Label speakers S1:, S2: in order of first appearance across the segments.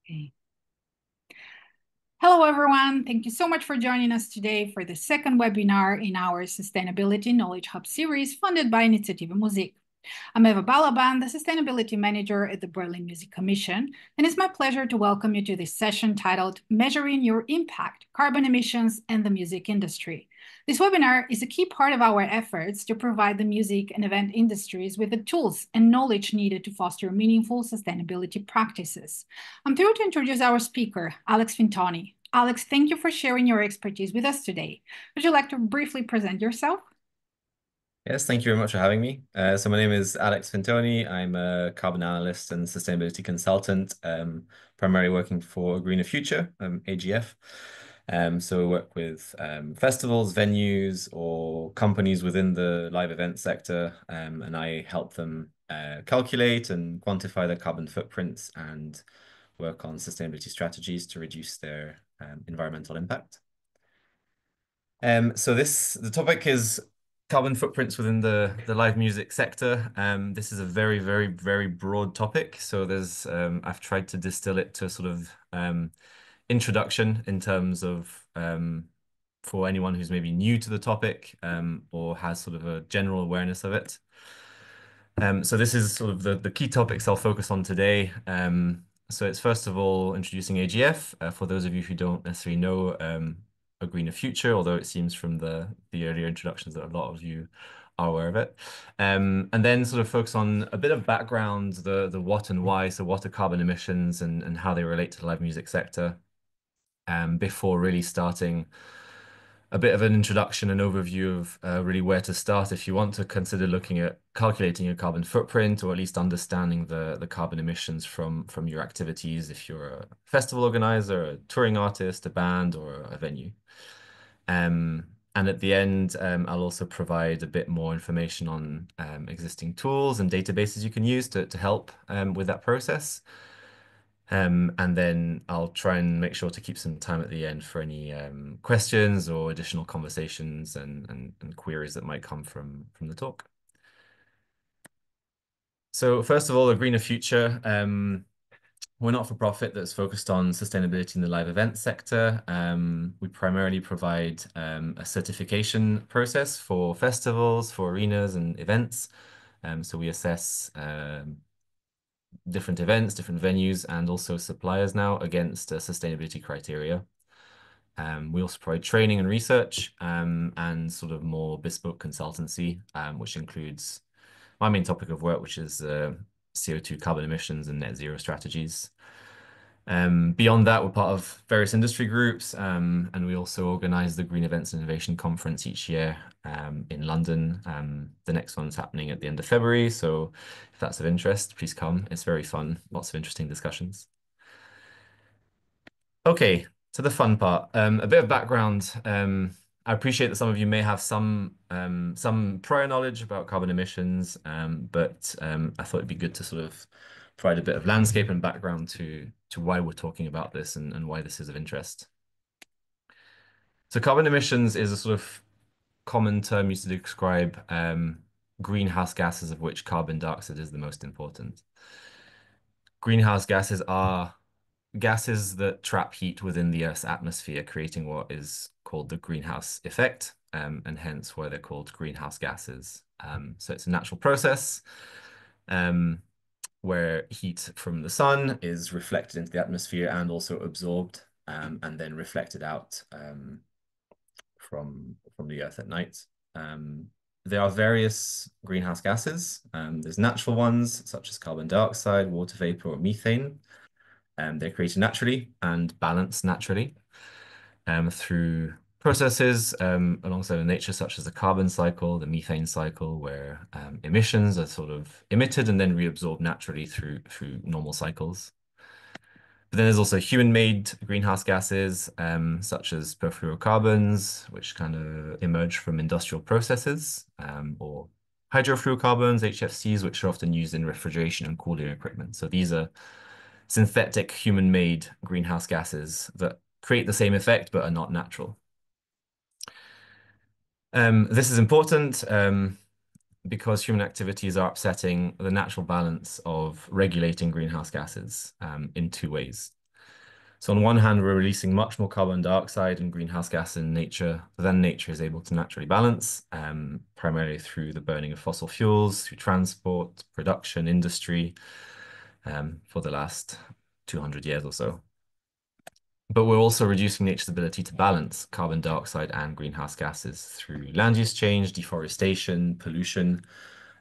S1: Okay. Hello, everyone. Thank you so much for joining us today for the second webinar in our Sustainability Knowledge Hub series funded by Initiative Musik. I'm Eva Balaban, the Sustainability Manager at the Berlin Music Commission, and it's my pleasure to welcome you to this session titled Measuring Your Impact, Carbon Emissions and the Music Industry. This webinar is a key part of our efforts to provide the music and event industries with the tools and knowledge needed to foster meaningful sustainability practices. I'm thrilled to introduce our speaker, Alex Fintoni. Alex, thank you for sharing your expertise with us today. Would you like to briefly present yourself?
S2: Yes, thank you very much for having me. So my name is Alex Fintoni. I'm a carbon analyst and sustainability consultant, primarily working for A Greener Future, AGF. So we work with festivals, venues, or companies within the live event sector, and I help them calculate and quantify their carbon footprints and work on sustainability strategies to reduce their environmental impact. The topic is carbon footprints within the live music sector. This is a very, very, very broad topic. So I've tried to distill it to a sort of introduction in terms of for anyone who's maybe new to the topic or has sort of a general awareness of it. So this is sort of the key topics I'll focus on today. So it's first of all introducing AGF. For those of you who don't necessarily know, A Greener Future, although it seems from the earlier introductions that a lot of you are aware of it. And then sort of focus on a bit of background, the what and why, so what are carbon emissions and how they relate to the live music sector, before really starting a bit of an introduction and overview of really where to start if you want to consider looking at calculating your carbon footprint or at least understanding the carbon emissions from your activities if you're a festival organizer, a touring artist, a band, or a venue. And at the end, I'll also provide a bit more information on existing tools and databases you can use to help with that process. And then I'll try and make sure to keep some time at the end for any questions or additional conversations and queries that might come from the talk. So first of all, A Greener Future. We're not for profit that's focused on sustainability in the live event sector. We primarily provide a certification process for festivals, for arenas and events. So we assess different events, different venues, and also suppliers now against sustainability criteria. We also provide training and research and sort of more bespoke consultancy, which includes my main topic of work, which is CO2 carbon emissions and net zero strategies. Beyond that, we're part of various industry groups, and we also organize the Green Events and Innovation Conference each year in London. The next one's happening at the end of February, so if that's of interest, please come. It's very fun, lots of interesting discussions. Okay, to the fun part. A bit of background. I appreciate that some of you may have some prior knowledge about carbon emissions, but I thought it'd be good to sort of provide a bit of landscape and background to why we're talking about this and why this is of interest. So carbon emissions is a sort of common term used to describe greenhouse gases, of which carbon dioxide is the most important. Greenhouse gases are gases that trap heat within the Earth's atmosphere, creating what is called the greenhouse effect, and hence why they're called greenhouse gases. So it's a natural process where heat from the sun is reflected into the atmosphere and also absorbed and then reflected out from the Earth at night. There are various greenhouse gases. There's natural ones such as carbon dioxide, water vapor, or methane. They're created naturally and balanced naturally through processes alongside in nature, such as the carbon cycle, the methane cycle, where emissions are sort of emitted and then reabsorbed naturally through normal cycles. But then there's also human-made greenhouse gases, such as perfluorocarbons, which kind of emerge from industrial processes, or hydrofluorocarbons, HFCs, which are often used in refrigeration and cooling equipment. So these are synthetic human-made greenhouse gases that create the same effect but are not natural. This is important because human activities are upsetting the natural balance of regulating greenhouse gases in two ways. So on one hand, we're releasing much more carbon dioxide and greenhouse gas in nature than nature is able to naturally balance, primarily through the burning of fossil fuels, through transport, production, industry, for the last 200 years or so. But we're also reducing nature's ability to balance carbon dioxide and greenhouse gases through land use change, deforestation, pollution.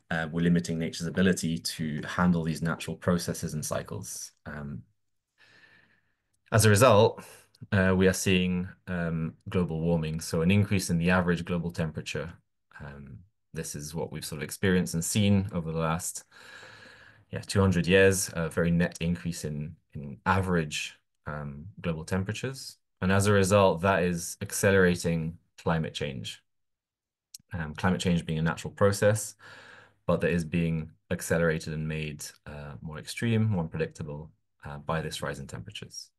S2: We're limiting nature's ability to handle these natural processes and cycles. As a result, we are seeing global warming, so an increase in the average global temperature. This is what we've sort of experienced and seen over the last 200 years, a very net increase in average global temperatures. And as a result, that is accelerating climate change. Climate change being a natural process, but that is being accelerated and made more extreme, more unpredictable by this rise in temperatures.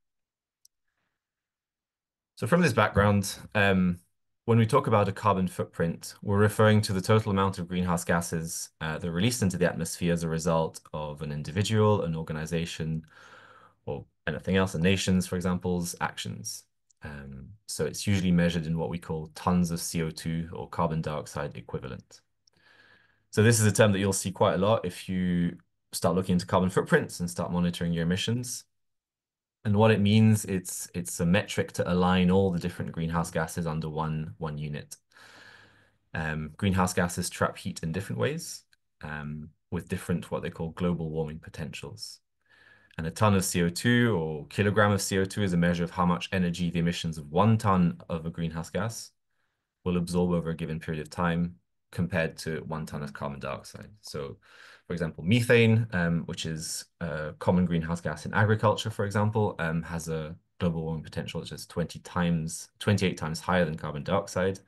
S2: So from this background, when we talk about a carbon footprint, we're referring to the total amount of greenhouse gases that are released into the atmosphere as a result of an individual, an organization, or anything else, a nation's, for example's actions. So it's usually measured in what we call tons of CO2 or carbon dioxide equivalent. So this is a term that you'll see quite a lot if you start looking into carbon footprints and start monitoring your emissions. And what it means, it's a metric to align all the different greenhouse gases under one unit. Greenhouse gases trap heat in different ways, with different what they call global warming potentials. And a ton of CO2 or kilogram of CO2 is a measure of how much energy the emissions of 1 ton of a greenhouse gas will absorb over a given period of time compared to 1 ton of carbon dioxide. So, for example, methane, which is a common greenhouse gas in agriculture, for example, has a global warming potential which is 28 times higher than carbon dioxide.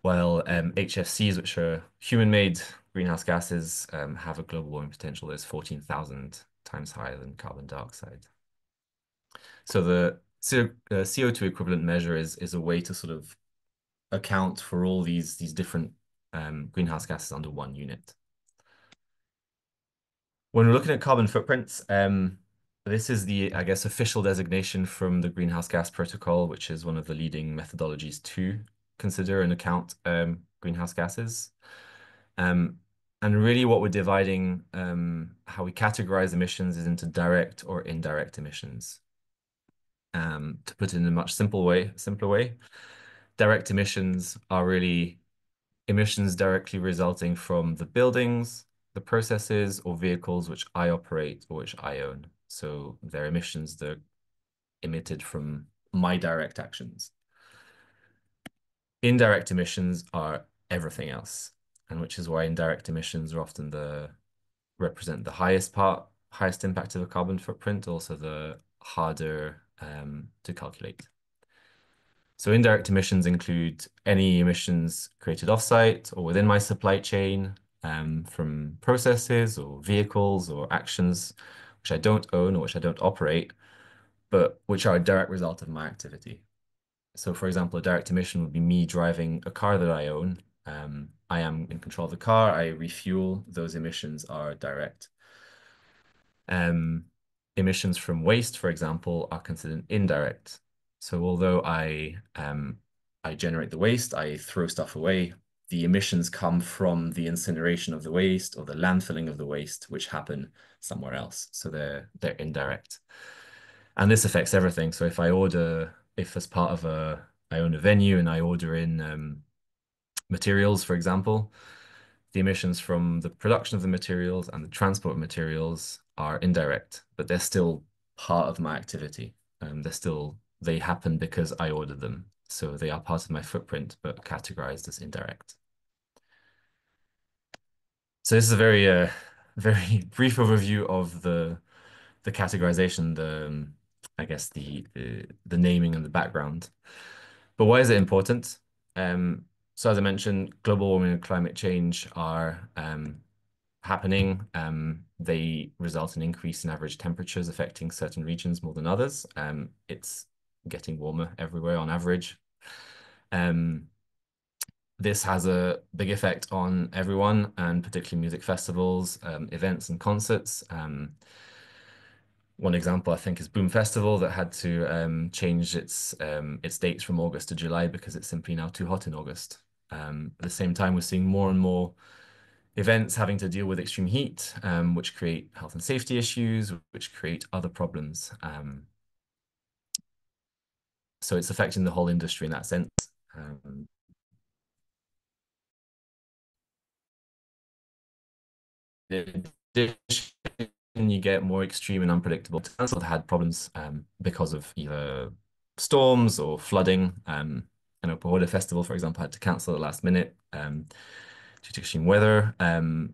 S2: While HFCs, which are human-made greenhouse gases, have a global warming potential that's 14,000 times higher than carbon dioxide. So the CO2 equivalent measure is a way to sort of account for all these different greenhouse gases under one unit. When we're looking at carbon footprints, this is the, I guess, official designation from the Greenhouse Gas Protocol, which is one of the leading methodologies to consider and account greenhouse gases. And really what we're dividing, how we categorize emissions is into direct or indirect emissions. To put it in a much simpler way, direct emissions are really emissions directly resulting from the buildings, the processes or vehicles which I operate or which I own. So they're emissions that are emitted from my direct actions. Indirect emissions are everything else, and which is why indirect emissions are often represent the highest impact of a carbon footprint, also the harder to calculate. So indirect emissions include any emissions created offsite or within my supply chain from processes or vehicles or actions which I don't own or which I don't operate, but which are a direct result of my activity. So for example, a direct emission would be me driving a car that I own. I am in control of the car, I refuel, those emissions are direct. Emissions from waste, for example, are considered indirect. So although I generate the waste, I throw stuff away, the emissions come from the incineration of the waste or the landfilling of the waste, which happen somewhere else. So they're indirect. And this affects everything. So if as part of I own a venue and I order in materials, for example, the emissions from the production of the materials and the transport of materials are indirect, but they're still part of my activity. They happen because I ordered them. So they are part of my footprint, but categorized as indirect. So this is a very, very brief overview of the categorization, I guess the naming and the background. But why is it important? So as I mentioned, global warming and climate change are happening. They result in increase in average temperatures affecting certain regions more than others. It's getting warmer everywhere on average. This has a big effect on everyone, and particularly music festivals, events and concerts. One example, I think, is Boom Festival that had to change its dates from August to July because it's simply now too hot in August. At the same time, we're seeing more and more events having to deal with extreme heat, which create health and safety issues, which create other problems. So it's affecting the whole industry in that sense. Um, in addition, you get more extreme and unpredictable towns that had problems because of either storms or flooding. I know Pagoda Festival, for example, had to cancel at the last minute due to extreme weather. And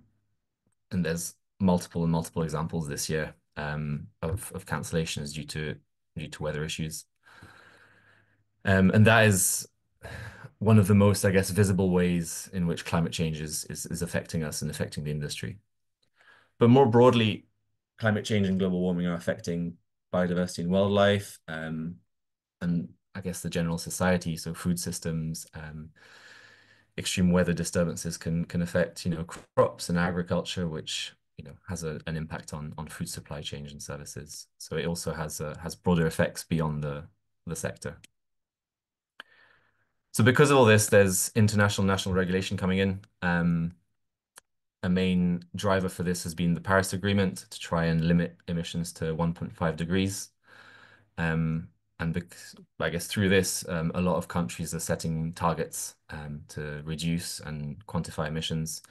S2: there's multiple and multiple examples this year of cancellations due to weather issues. And that is one of the most, I guess, visible ways in which climate change is affecting us and affecting the industry. But more broadly, climate change and global warming are affecting biodiversity and wildlife, and I guess the general society, so food systems, extreme weather disturbances can affect, crops and agriculture, which, has an impact on food supply chains and services. So it also has broader effects beyond the sector. So because of all this, there's international national regulation coming in. A main driver for this has been the Paris Agreement to try and limit emissions to 1.5 degrees. And I guess through this, a lot of countries are setting targets to reduce and quantify emissions.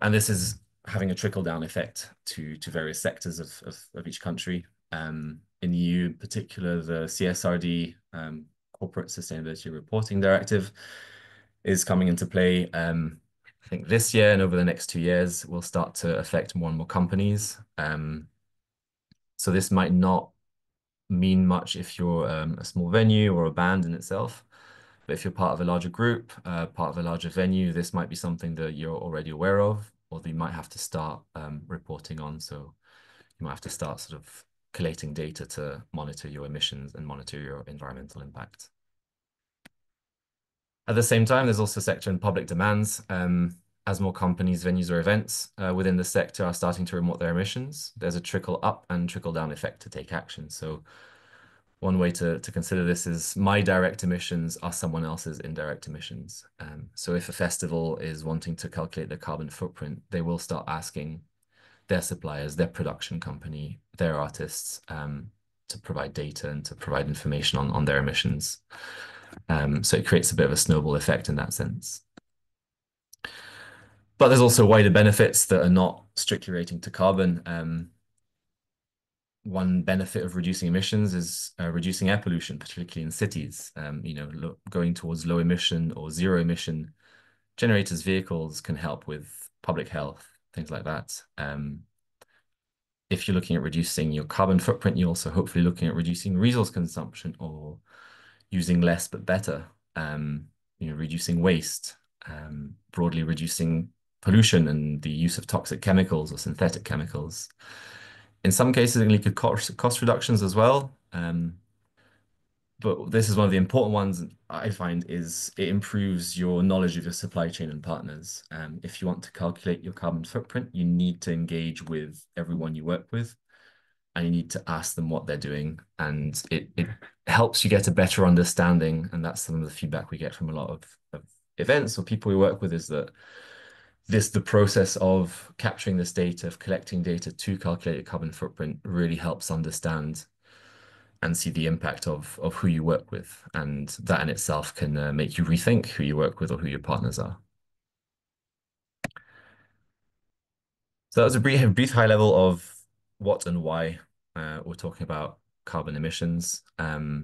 S2: And this is having a trickle-down effect to various sectors of each country. In the EU in particular, the CSRD, Corporate Sustainability Reporting Directive, is coming into play. I think this year and over the next 2 years will start to affect more and more companies. So this might not mean much if you're a small venue or a band in itself. But if you're part of a larger group, part of a larger venue, this might be something that you're already aware of, or that you might have to start reporting on. So you might have to start sort of collating data to monitor your emissions and monitor your environmental impact. At the same time, there's also sector and public demands. As more companies, venues, or events within the sector are starting to report their emissions, there's a trickle up and trickle down effect to take action. So one way to consider this is my direct emissions are someone else's indirect emissions. So if a festival is wanting to calculate their carbon footprint, they will start asking their suppliers, their production company, their artists to provide data and to provide information on their emissions. So it creates a bit of a snowball effect in that sense. But there's also wider benefits that are not strictly relating to carbon. One benefit of reducing emissions is reducing air pollution, particularly in cities. Going towards low emission or zero emission generators vehicles can help with public health, things like that. If you're looking at reducing your carbon footprint, you're also hopefully looking at reducing resource consumption or using less but better. Reducing waste, broadly reducing pollution and the use of toxic chemicals or synthetic chemicals. In some cases, it can lead to cost reductions as well. But this is one of the important ones I find is it improves your knowledge of your supply chain and partners. If you want to calculate your carbon footprint, you need to engage with everyone you work with and you need to ask them what they're doing. And it helps you get a better understanding. And that's some of the feedback we get from a lot of events or people we work with is that the process of capturing this data, of collecting data to calculate your carbon footprint really helps understand and see the impact of who you work with. And that in itself can make you rethink who you work with or who your partners are. So that was a brief high level of what and why we're talking about carbon emissions. So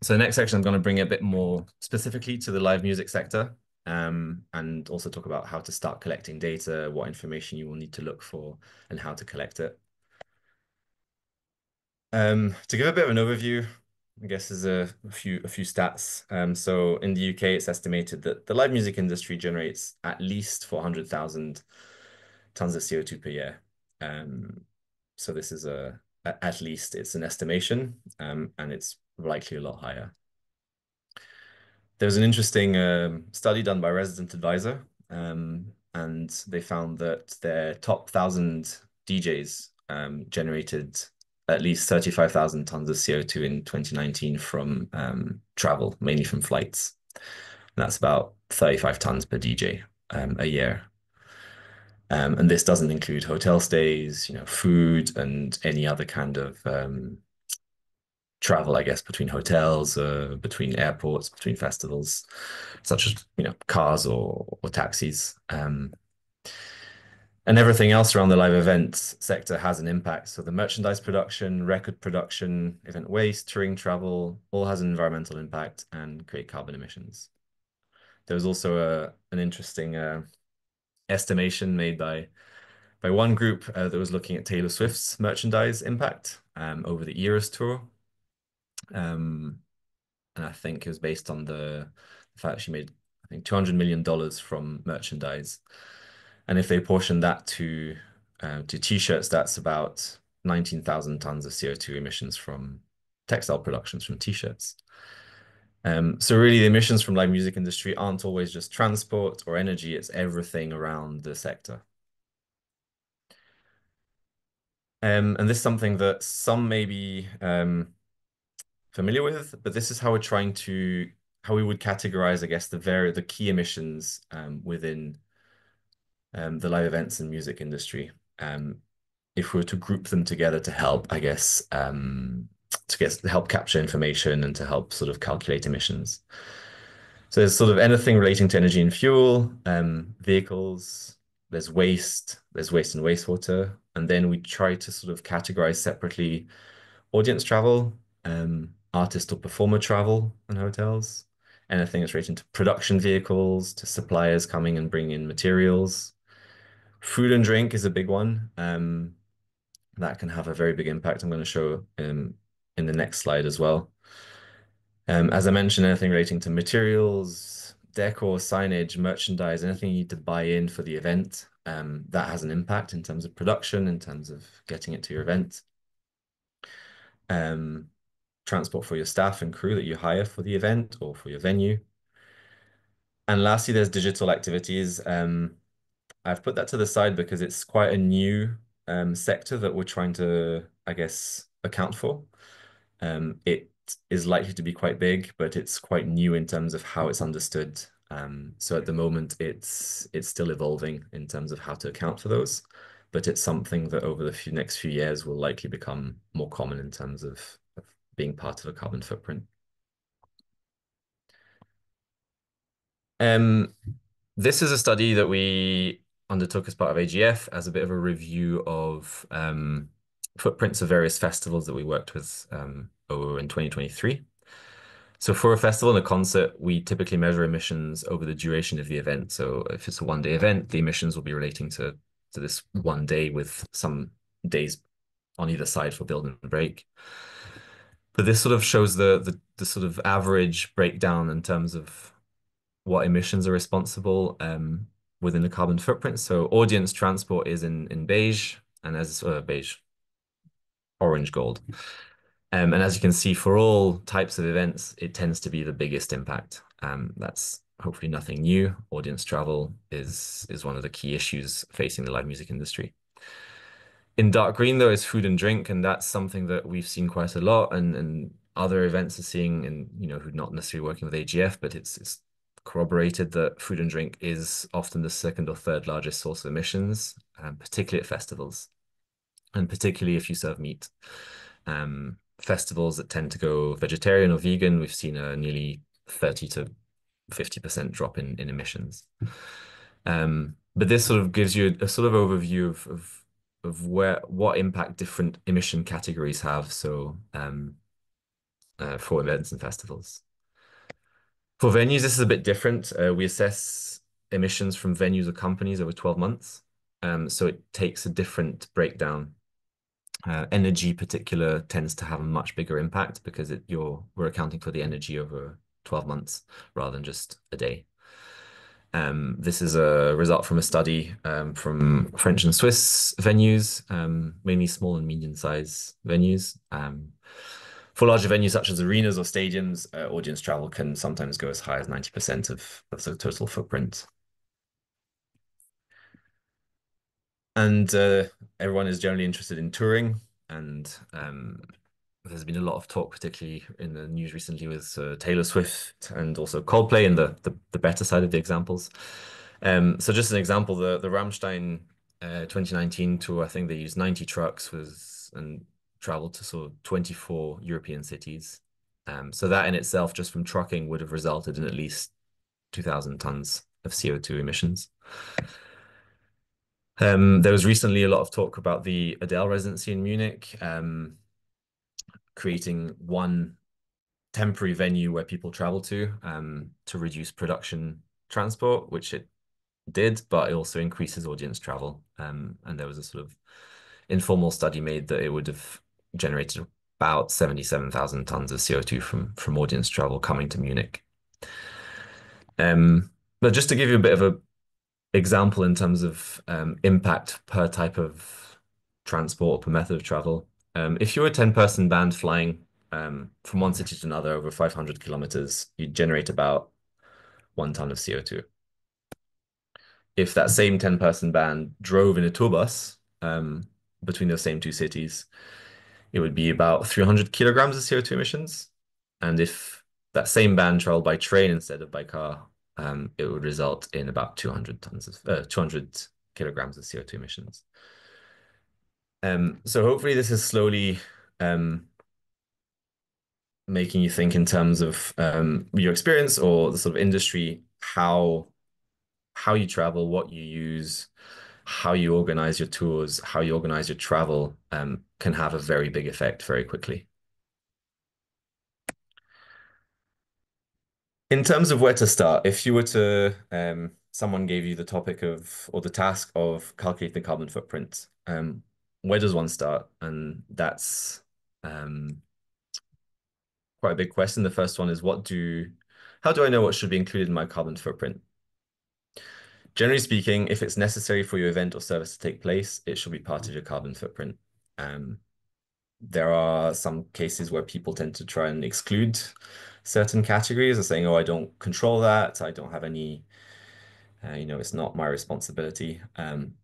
S2: the next section, I'm going to bring it a bit more specifically to the live music sector and also talk about how to start collecting data, what information you will need to look for, and how to collect it. To give a bit of an overview, I guess there's a few stats. So in the UK, it's estimated that the live music industry generates at least 400,000 tons of CO2 per year. So this is at least it's an estimation, and it's likely a lot higher. There was an interesting study done by Resident Advisor, and they found that their top 1,000 DJs generated at least 35,000 tons of CO2 in 2019 from travel, mainly from flights. And that's about 35 tons per DJ a year. And this doesn't include hotel stays, food and any other kind of travel, I guess, between hotels, between airports, between festivals, such as, cars or taxis. And everything else around the live events sector has an impact. So the merchandise production, record production, event waste, touring travel, all has an environmental impact and create carbon emissions. There was also an interesting estimation made by one group that was looking at Taylor Swift's merchandise impact over the Eras tour. And I think it was based on the fact she made, I think, $200 million from merchandise. And if they portion that to t-shirts, that's about 19,000 tons of CO2 emissions from textile productions from t-shirts. So really the emissions from live music industry aren't always just transport or energy, it's everything around the sector. And this is something that some may be familiar with, but this is how how we would categorize, I guess, the key emissions within the live events and music industry. If we were to group them together to help, I guess, to help capture information and to help sort of calculate emissions. So there's sort of anything relating to energy and fuel, vehicles, there's waste and wastewater. And then we try to sort of categorize separately audience travel, artist or performer travel and hotels, anything that's relating to production vehicles, to suppliers coming and bringing in materials. Food and drink is a big one. That can have a very big impact. I'm going to show in the next slide as well. As I mentioned, anything relating to materials, decor, signage, merchandise, anything you need to buy in for the event, that has an impact in terms of production, in terms of getting it to your event. Transport for your staff and crew that you hire for the event or for your venue. And lastly, there's digital activities. I've put that to the side because it's quite a new sector that we're trying to, I guess, account for. It is likely to be quite big, but it's quite new in terms of how it's understood. So at the moment, it's still evolving in terms of how to account for those, but it's something that over the next few years will likely become more common in terms of being part of a carbon footprint. This is a study that we undertook as part of AGF as a bit of a review of footprints of various festivals that we worked with over in 2023. So for a festival and a concert, we typically measure emissions over the duration of the event. So if it's a one-day event, the emissions will be relating to this one day with some days on either side for build and break. But this sort of shows the sort of average breakdown in terms of what emissions are responsible within the carbon footprint. So audience transport is in beige, and as beige, orange gold. And as you can see, for all types of events, it tends to be the biggest impact. That's hopefully nothing new. Audience travel is one of the key issues facing the live music industry. In dark green, though, is food and drink, and that's something that we've seen quite a lot, and other events are seeing, and who are not necessarily working with AGF, but it's corroborated that food and drink is often the second or third largest source of emissions, particularly at festivals, and particularly if you serve meat. Festivals that tend to go vegetarian or vegan, we've seen a nearly 30 to 50% drop in emissions. But this sort of gives you a sort of overview of what impact different emission categories have. So for events and festivals. For venues, this is a bit different. We assess emissions from venues or companies over 12 months. So it takes a different breakdown. Energy particular tends to have a much bigger impact because we're accounting for the energy over 12 months rather than just a day. This is a result from a study from French and Swiss venues, mainly small and medium-sized venues. For larger venues such as arenas or stadiums, audience travel can sometimes go as high as 90% of the total footprint. And everyone is generally interested in touring. and there's been a lot of talk, particularly in the news recently, with Taylor Swift and also Coldplay and the better side of the examples. So just an example, the Rammstein 2019 tour, I think they used 90 trucks was and traveled to sort of 24 European cities. So that in itself, just from trucking, would have resulted in at least 2,000 tons of CO2 emissions. There was recently a lot of talk about the Adele residency in Munich, creating one temporary venue where people travel to reduce production transport, which it did, but it also increases audience travel. And there was a sort of informal study made that it would have generated about 77,000 tons of CO2 from audience travel coming to Munich. But just to give you a bit of a example in terms of impact per type of transport, per method of travel. If you're a 10-person band flying from one city to another over 500 kilometers, you'd generate about 1 ton of CO2. If that same 10-person band drove in a tour bus between those same two cities, it would be about 300 kilograms of CO2 emissions. And if that same band traveled by train instead of by car, it would result in about 200 kilograms of CO2 emissions. So hopefully this is slowly making you think in terms of your experience or the sort of industry, how you travel, what you use, how you organize your tours, how you organize your travel, can have a very big effect very quickly. In terms of where to start, if you were to, someone gave you the topic of, or the task of calculating the carbon footprint, where does one start? And that's quite a big question. The first one is how do I know what should be included in my carbon footprint? Generally speaking, if it's necessary for your event or service to take place, it should be part of your carbon footprint. There are some cases where people tend to try and exclude certain categories or saying, oh, I don't control that. I don't have any, it's not my responsibility.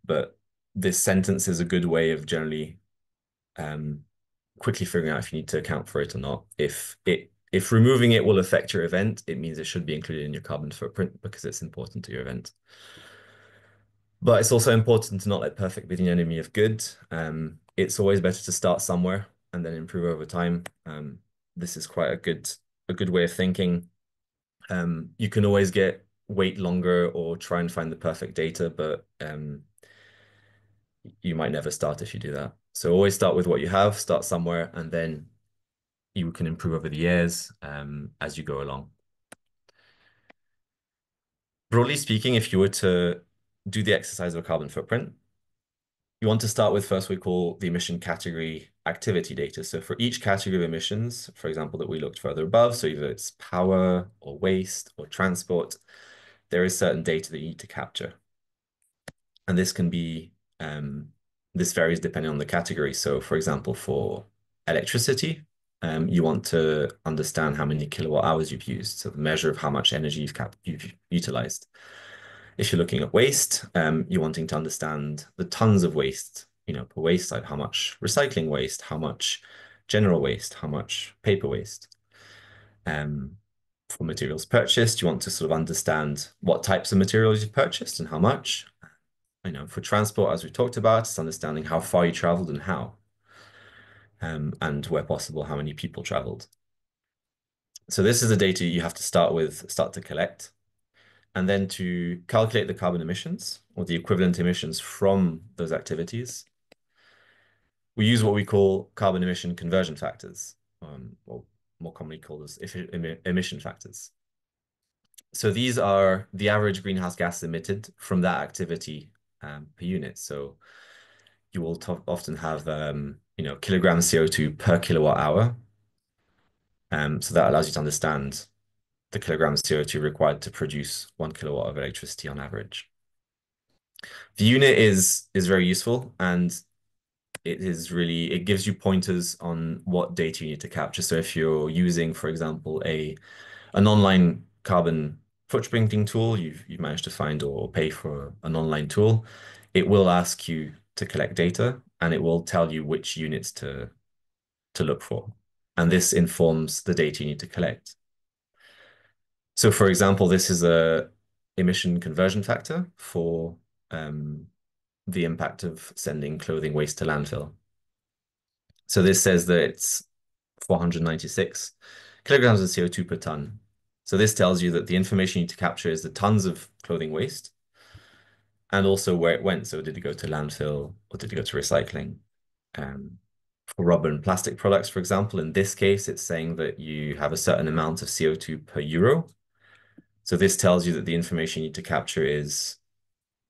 S2: But this sentence is a good way of generally quickly figuring out if you need to account for it or not. If removing it will affect your event, it means it should be included in your carbon footprint because it's important to your event. But it's also important to not let perfect be the enemy of good. It's always better to start somewhere and then improve over time. This is quite a good way of thinking. You can always wait longer or try and find the perfect data, but you might never start if you do that. So always start with what you have, start somewhere, and then you can improve over the years as you go along. Broadly speaking, if you were to do the exercise of a carbon footprint, you want to start with first we call the emission category activity data. So for each category of emissions, for example, that we looked further above, so either it's power or waste or transport, there is certain data that you need to capture. And this can be, this varies depending on the category. So for example, for electricity, you want to understand how many kilowatt hours you've used, so the measure of how much energy you've utilized. If you're looking at waste, you're wanting to understand the tons of waste, per waste side, how much recycling waste, how much general waste, how much paper waste. For materials purchased, you want to sort of understand what types of materials you've purchased and how much. For transport, as we talked about, it's understanding how far you traveled and how. And where possible, how many people traveled. So this is the data you have to start to collect. And then to calculate the carbon emissions or the equivalent emissions from those activities, we use what we call carbon emission conversion factors, or more commonly called as emission factors. So these are the average greenhouse gas emitted from that activity per unit. So you will often have, kilograms CO2 per kilowatt hour. So that allows you to understand the kilograms CO2 required to produce 1 kilowatt of electricity on average. The unit is very useful, and it gives you pointers on what data you need to capture. So if you're using, for example, an online carbon footprinting tool, you've managed to find or pay for an online tool, it will ask you to collect data. and it will tell you which units to look for. And this informs the data you need to collect. So for example, this is a emission conversion factor for the impact of sending clothing waste to landfill. So this says that it's 496 kilograms of CO2 per ton. So this tells you that the information you need to capture is the tons of clothing waste and also where it went. So did it go to landfill or did it go to recycling? For rubber and plastic products, for example, in this case, it's saying that you have a certain amount of CO2 per euro. So this tells you that the information you need to capture is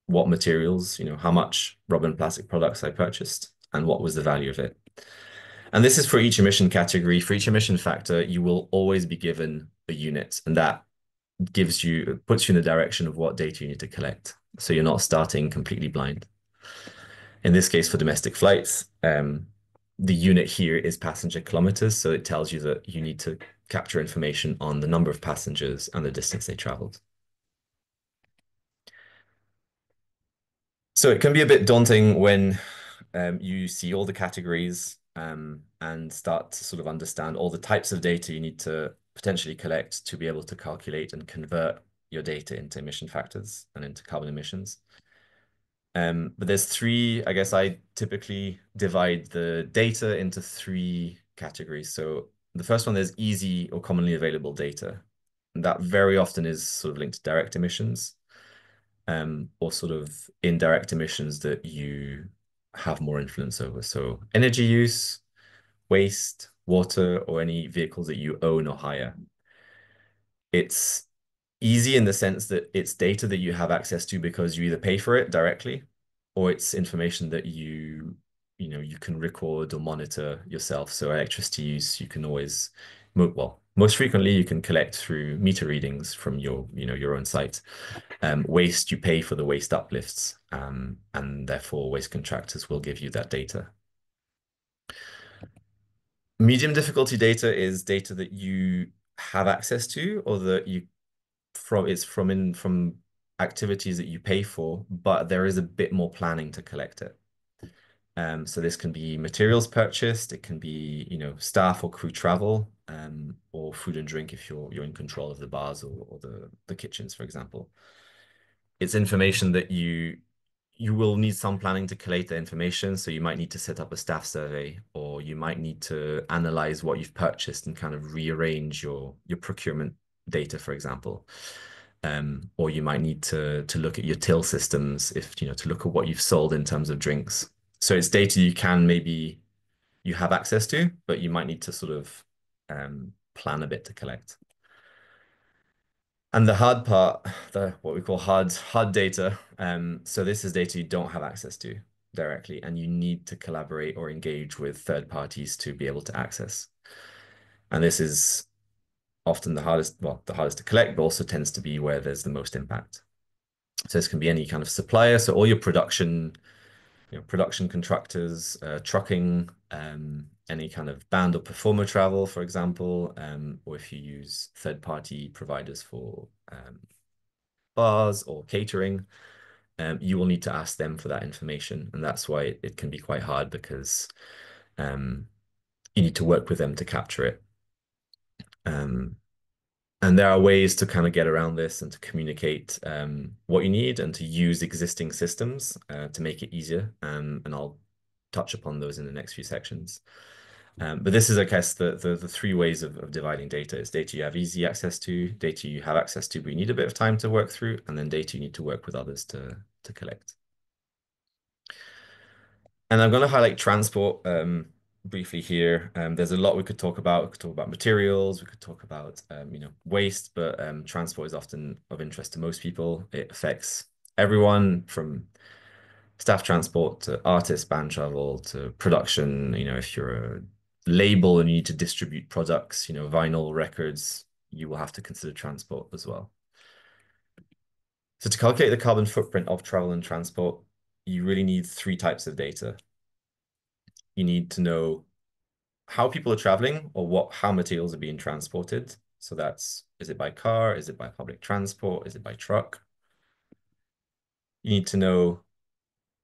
S2: what materials, how much rubber and plastic products I purchased and what was the value of it. And this is for each emission category. For each emission factor, you will always be given a unit, and that puts you in the direction of what data you need to collect. So you're not starting completely blind. In this case, for domestic flights, the unit here is passenger kilometers. So it tells you that you need to capture information on the number of passengers and the distance they traveled. So it can be a bit daunting when you see all the categories and start to sort of understand all the types of data you need to potentially collect to be able to calculate and convert your data into emission factors and into carbon emissions. But there's three, I guess I typically divide the data into three categories. So the first one, there's easy or commonly available data. And that very often is sort of linked to direct emissions or sort of indirect emissions that you have more influence over. So energy use, waste, water, or any vehicles that you own or hire. It's easy in the sense that it's data that you have access to because you either pay for it directly or it's information that you can record or monitor yourself. So electricity use, you can always, well, most frequently you can collect through meter readings from your own site. Waste, you pay for the waste uplifts, and therefore waste contractors will give you that data. Medium difficulty data is data that you have access to or that it's from activities that you pay for, but there is a bit more planning to collect it. So this can be materials purchased, it can be, staff or crew travel, or food and drink if you're in control of the bars or the kitchens, for example. It's information that you will need some planning to collate the information. So you might need to set up a staff survey, or you might need to analyze what you've purchased and kind of rearrange your procurement data, for example. Or you might need to look at your till systems to look at what you've sold in terms of drinks. So it's data you have access to, but you might need to sort of plan a bit to collect. And the hard part, what we call hard data. So this is data you don't have access to directly, and you need to collaborate or engage with third parties to be able to access. And this is often the hardest to collect, but also tends to be where there's the most impact. So this can be any kind of supplier. So all your production contractors, trucking, any kind of band or performer travel, for example, or if you use third-party providers for bars or catering, you will need to ask them for that information. And that's why it can be quite hard because you need to work with them to capture it. And there are ways to kind of get around this and to communicate what you need and to use existing systems to make it easier. And I'll touch upon those in the next few sections. But this is, I guess, the three ways of dividing data. It's data you have easy access to, data you have access to, but you need a bit of time to work through, and then data you need to work with others to collect. And I'm going to highlight transport briefly here. There's a lot we could talk about. We could talk about materials. We could talk about waste, but transport is often of interest to most people. It affects everyone from staff transport to artists, band travel to production. If you're a label and you need to distribute products, vinyl records, you will have to consider transport as well. So to calculate the carbon footprint of travel and transport, you really need three types of data. You need to know how people are traveling or how materials are being transported. So is it by car? Is it by public transport? Is it by truck? You need to know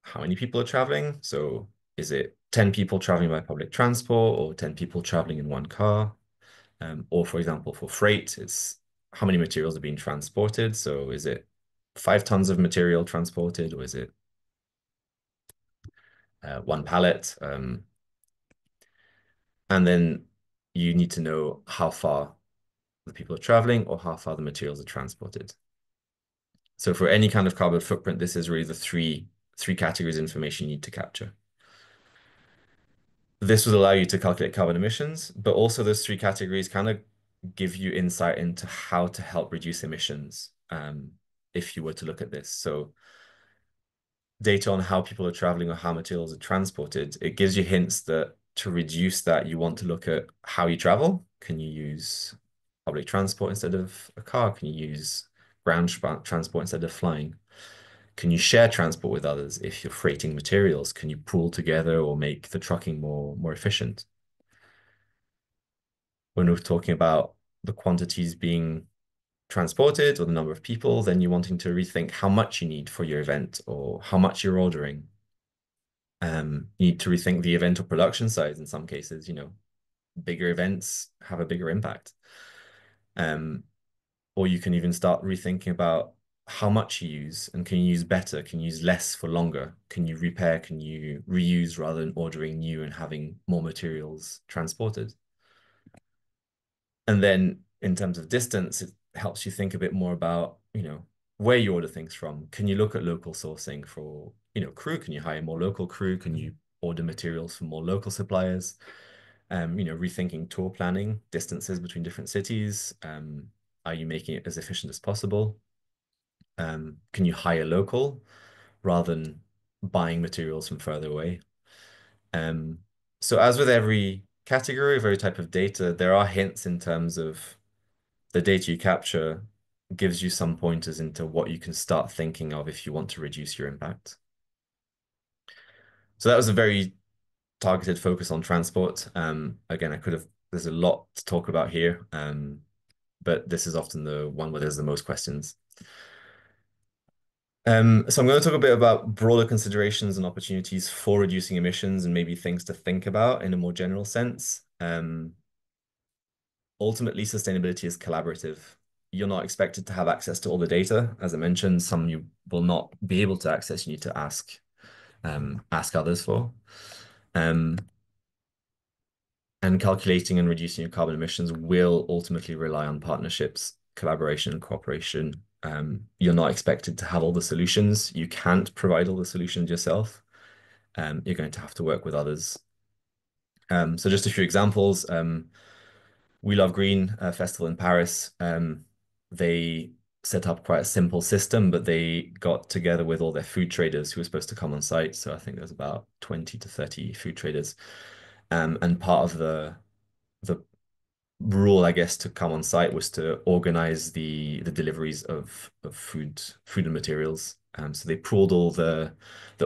S2: how many people are traveling. So Is it 10 people traveling by public transport or 10 people traveling in one car? Or for example, for freight, it's how many materials are being transported. So is it 5 tons of material transported, or is it one pallet? And then you need to know how far the people are traveling or how far the materials are transported. So for any kind of carbon footprint, this is really the three categories of information you need to capture. This will allow you to calculate carbon emissions, but also those three categories kind of give you insight into how to help reduce emissions, if you were to look at this. So data on how people are traveling or how materials are transported, it gives you hints that to reduce that, you want to look at how you travel. Can you use public transport instead of a car? Can you use ground transport instead of flying? Can you share transport with others if you're freighting materials? Can you pool together or make the trucking more efficient? When we're talking about the quantities being transported or the number of people, then you're wanting to rethink how much you need for your event or how much you're ordering. You need to rethink the event or production size in some cases, bigger events have a bigger impact. Um, or you can even start rethinking about how much you use and can you use better? Can you use less for longer? Can you repair? Can you reuse rather than ordering new and having more materials transported? And then in terms of distance, it helps you think a bit more about, where you order things from. Can you look at local sourcing for, crew? Can you hire more local crew? Can you order materials from more local suppliers? Rethinking tour planning, distances between different cities. Are you making it as efficient as possible? Can you hire local rather than buying materials from further away? Um, so as with every category, every type of data, there are hints in terms of the data you capture gives you some pointers into what you can start thinking of if you want to reduce your impact. So that was a very targeted focus on transport. Again, there's a lot to talk about here, but this is often the one where there's the most questions. So I'm going to talk a bit about broader considerations and opportunities for reducing emissions and maybe things to think about in a more general sense. Ultimately, sustainability is collaborative. You're not expected to have access to all the data. As I mentioned, some you will not be able to access. You need to ask others for. Um, and calculating and reducing your carbon emissions will ultimately rely on partnerships, collaboration, and cooperation. You're not expected to have all the solutions. You can't provide all the solutions yourself. You're going to have to work with others. So just a few examples. We Love Green Festival in Paris. They set up quite a simple system, but they got together with all their food traders who were supposed to come on site. So I think there's about 20 to 30 food traders. And part of the rule, I guess, to come on site was to organize the deliveries of food and materials. So they pooled all the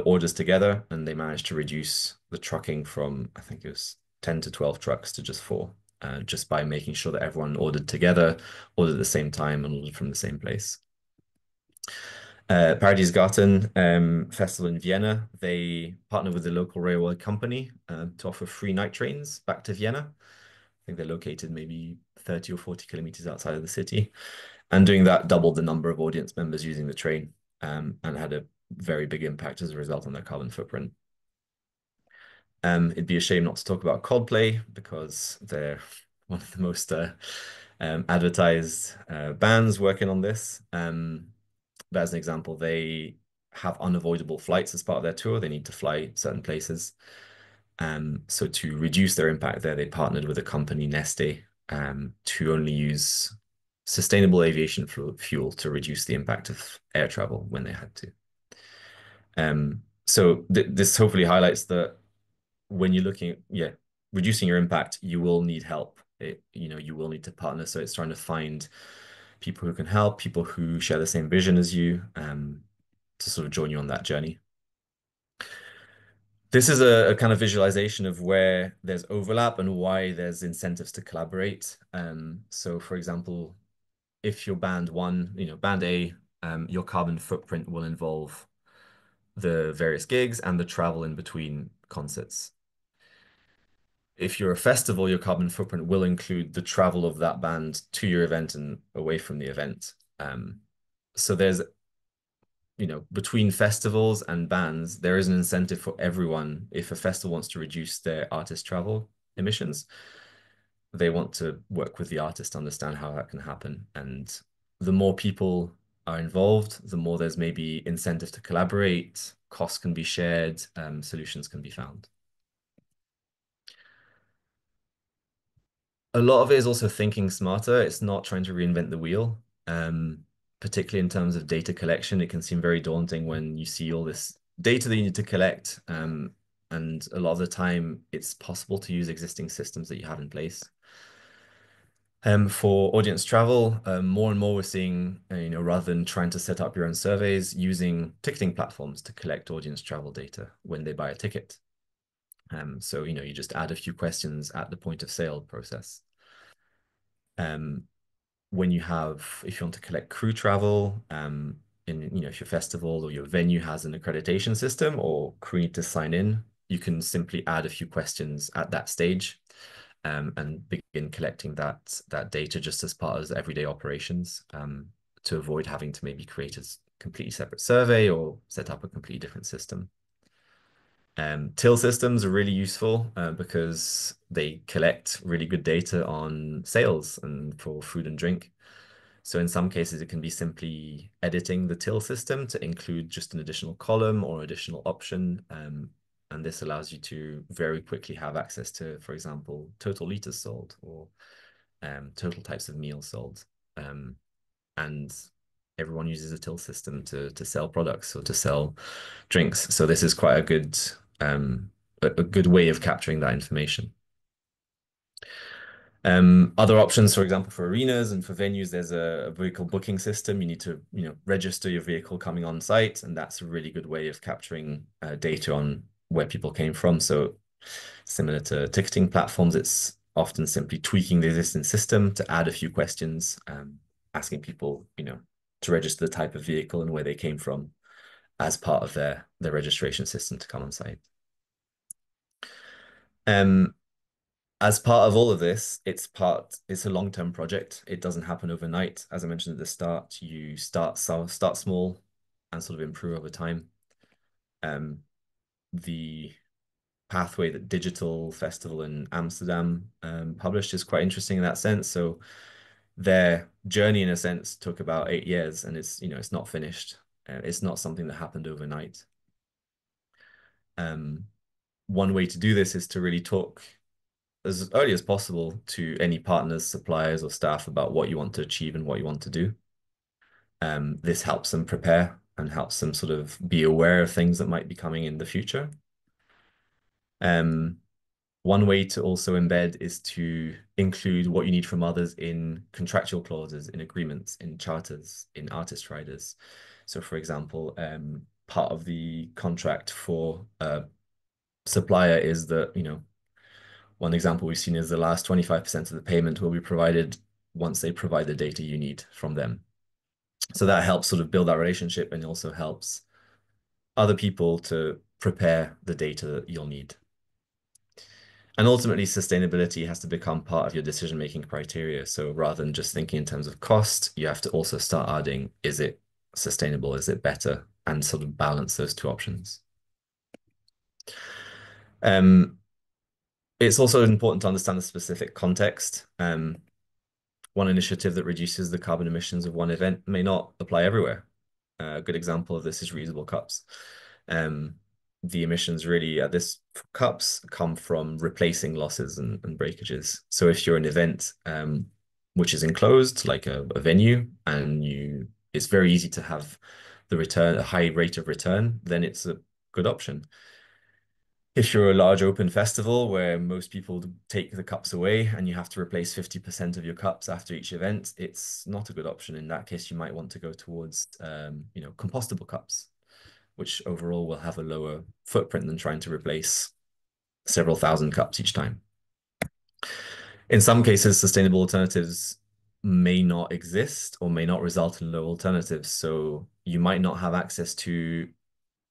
S2: orders together and they managed to reduce the trucking from, I think it was 10 to 12 trucks to just 4, just by making sure that everyone ordered together, ordered at the same time, and ordered from the same place. Paradiesgarten Festival in Vienna, they partnered with the local railway company to offer free night trains back to Vienna. I think they're located maybe 30 or 40 kilometers outside of the city. And doing that doubled the number of audience members using the train, and had a very big impact as a result on their carbon footprint. It'd be a shame not to talk about Coldplay because they're one of the most advertised bands working on this. But as an example, they have unavoidable flights as part of their tour. They need to fly certain places. So to reduce their impact there, they partnered with a company, Neste, to only use sustainable aviation fuel to reduce the impact of air travel when they had to. So this hopefully highlights that when you're looking at, reducing your impact, you will need help. You will need to partner. So it's trying to find people who can help, people who share the same vision as you, to sort of join you on that journey. This is a kind of visualization of where there's overlap and why there's incentives to collaborate. So for example, if you're band one, band A, your carbon footprint will involve the various gigs and the travel in between concerts. If you're a festival, your carbon footprint will include the travel of that band to your event and away from the event. So there's, between festivals and bands, there is an incentive for everyone. If a festival wants to reduce their artist travel emissions, they want to work with the artist to understand how that can happen. And the more people are involved, the more there's maybe incentive to collaborate, costs can be shared, solutions can be found. A lot of it is also thinking smarter. It's not trying to reinvent the wheel. Particularly in terms of data collection, it can seem very daunting when you see all this data that you need to collect. And a lot of the time, it's possible to use existing systems that you have in place. For audience travel, more and more we're seeing, rather than trying to set up your own surveys, using ticketing platforms to collect audience travel data when they buy a ticket. So, you just add a few questions at the point of sale process. When if you want to collect crew travel, if your festival or your venue has an accreditation system or crew need to sign in, you can simply add a few questions at that stage, and begin collecting that data just as part of everyday operations, to avoid having to maybe create a completely separate survey or set up a completely different system. Till systems are really useful because they collect really good data on sales and for food and drink. So in some cases, it can be simply editing the till system to include just an additional column or additional option. And this allows you to very quickly have access to, for example, total liters sold or total types of meals sold. And everyone uses a till system to sell products or to sell drinks. So this is quite a good way of capturing that information. Other options, for example, for arenas and for venues, there's a vehicle booking system. You need to, register your vehicle coming on site, and that's a really good way of capturing data on where people came from. So similar to ticketing platforms, it's often simply tweaking the existing system to add a few questions, asking people, to register the type of vehicle and where they came from as part of their registration system to come on site. As part of all of this, it's a long-term project. It doesn't happen overnight. As I mentioned at the start, you start small and sort of improve over time. The pathway that Digital Festival in Amsterdam published is quite interesting in that sense. So their journey, in a sense, took about 8 years, and it's not finished. It's not something that happened overnight. One way to do this is to really talk as early as possible to any partners, suppliers, or staff about what you want to achieve and what you want to do. This helps them prepare and helps them sort of be aware of things that might be coming in the future. One way to also embed is to include what you need from others in contractual clauses, in agreements, in charters, in artist riders. So, for example, part of the contract for a supplier is that, one example we've seen is the last 25% of the payment will be provided once they provide the data you need from them. So that helps sort of build that relationship and also helps other people to prepare the data that you'll need. And ultimately, sustainability has to become part of your decision-making criteria. So rather than just thinking in terms of cost, you have to also start adding, is it sustainable? Is it better? And sort of balance those two options. It's also important to understand the specific context. One initiative that reduces the carbon emissions of one event may not apply everywhere. A good example of this is reusable cups. The emissions really at this cups come from replacing losses and breakages. So if you're an event which is enclosed, like a venue, and it's very easy to have a high rate of return, then it's a good option. If you're a large open festival where most people take the cups away and you have to replace 50% of your cups after each event, it's not a good option. In that case, you might want to go towards, compostable cups, which overall will have a lower footprint than trying to replace several thousand cups each time. In some cases, sustainable alternatives may not exist or may not result in low alternatives. So you might not have access to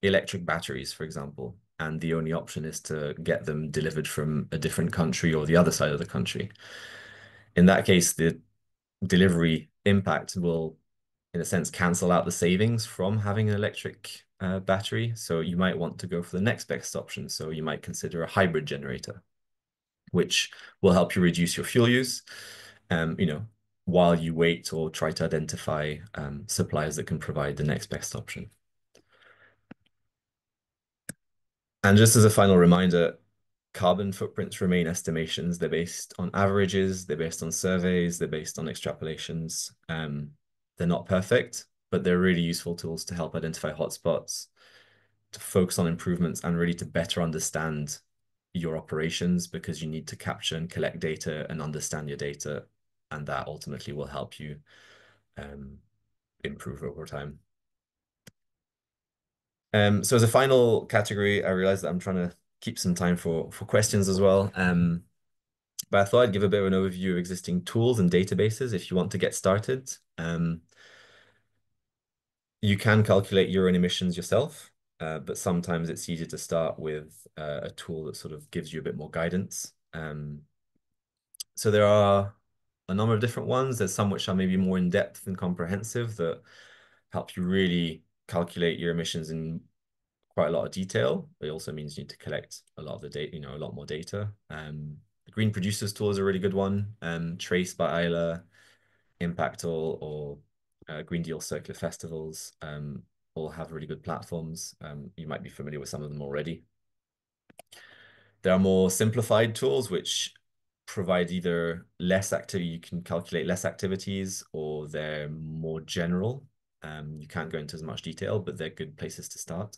S2: electric batteries, for example. and the only option is to get them delivered from a different country or the other side of the country. In that case, the delivery impact will, in a sense, cancel out the savings from having an electric battery. So you might want to go for the next best option. So you might consider a hybrid generator, which will help you reduce your fuel use, while you wait or try to identify suppliers that can provide the next best option. And just as a final reminder, carbon footprints remain estimations. They're based on averages, they're based on surveys, they're based on extrapolations. They're not perfect, but they're really useful tools to help identify hotspots, to focus on improvements, and really to better understand your operations, because you need to capture and collect data and understand your data, and that ultimately will help you improve over time. So as a final category, I realize that I'm trying to keep some time for questions as well. But I thought I'd give a bit of an overview of existing tools and databases if you want to get started. You can calculate your own emissions yourself, but sometimes it's easier to start with a tool that sort of gives you a bit more guidance. So there are a number of different ones. There's some which are maybe more in-depth and comprehensive that help you really calculate your emissions in quite a lot of detail. It also means you need to collect a lot of the data, a lot more data. The Green Producers tool is a really good one. Trace by Isla, Impactall, or Green Deal Circular Festivals all have really good platforms. You might be familiar with some of them already. There are more simplified tools which provide either less activity, you can calculate less activities, or they're more general. You can't go into as much detail, but they're good places to start.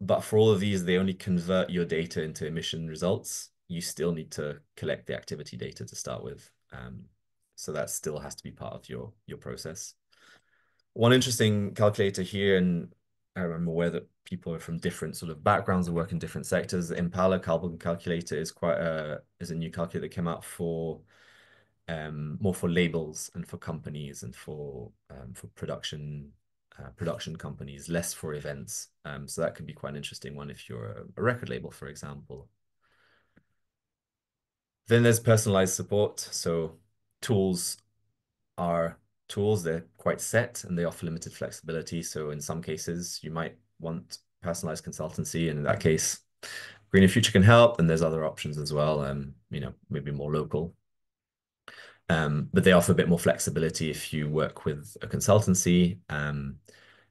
S2: But for all of these, they only convert your data into emission results. You still need to collect the activity data to start with. So that still has to be part of your process. One interesting calculator here, and I'm aware that people are from different sort of backgrounds and work in different sectors. The Impala carbon calculator is a new calculator that came out for more for labels and for companies and for production companies, less for events. So that could be quite an interesting one if you're a record label, for example. Then there's personalized support. So tools are tools, they're quite set and they offer limited flexibility. So in some cases, you might want personalized consultancy, and in that case, Greener Future can help. And there's other options as well, maybe more local. But they offer a bit more flexibility if you work with a consultancy, and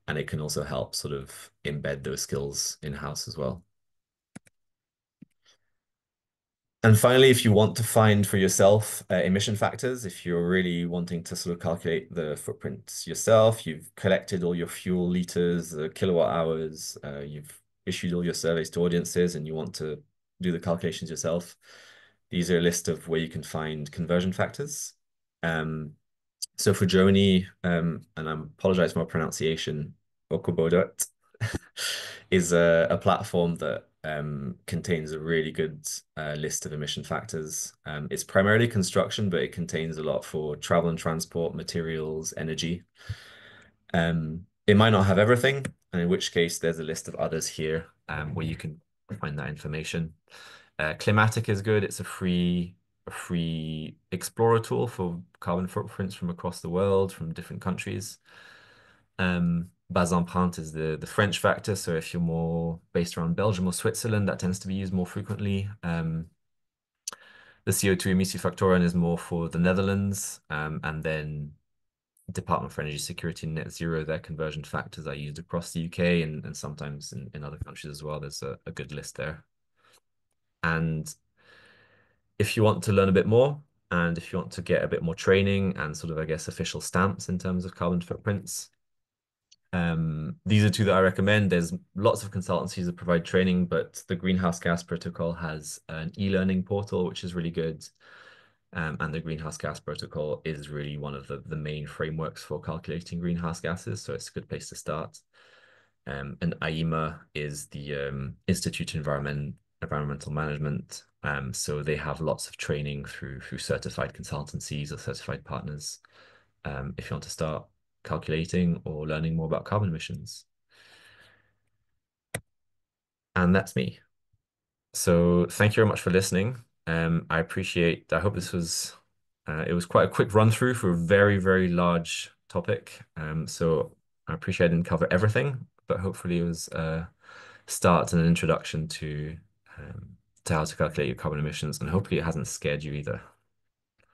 S2: it can also help sort of embed those skills in-house as well. And finally, if you want to find for yourself emission factors, if you're really wanting to sort of calculate the footprints yourself, you've collected all your fuel liters, kilowatt hours, you've issued all your surveys to audiences, and you want to do the calculations yourself, these are a list of where you can find conversion factors. So for Germany, and I apologize for my pronunciation, Okobodot is a platform that contains a really good list of emission factors. It's primarily construction, but it contains a lot for travel and transport, materials, energy. It might not have everything, and in which case there's a list of others here where you can find that information. Climatic is good. It's a free explorer tool for carbon footprints from across the world, from different countries. Base Empreinte is the French factor. So if you're more based around Belgium or Switzerland, that tends to be used more frequently. The CO2 Emissiefactoren is more for the Netherlands, and then Department for Energy Security and Net Zero, their conversion factors are used across the UK and sometimes in other countries as well. There's a good list there. And if you want to learn a bit more, and if you want to get a bit more training and sort of, I guess, official stamps in terms of carbon footprints, these are two that I recommend. There's lots of consultancies that provide training, but the Greenhouse Gas Protocol has an e-learning portal, which is really good. And the Greenhouse Gas Protocol is really one of the main frameworks for calculating greenhouse gases, so it's a good place to start. And IEMA is the Institute of Environmental Management. So they have lots of training through certified consultancies or certified partners if you want to start calculating or learning more about carbon emissions. and that's me. So thank you very much for listening. I hope this was, it was quite a quick run through for a very, very large topic. So I appreciate I didn't cover everything, but hopefully it was a start and an introduction um, to how to calculate your carbon emissions, and hopefully it hasn't scared you either.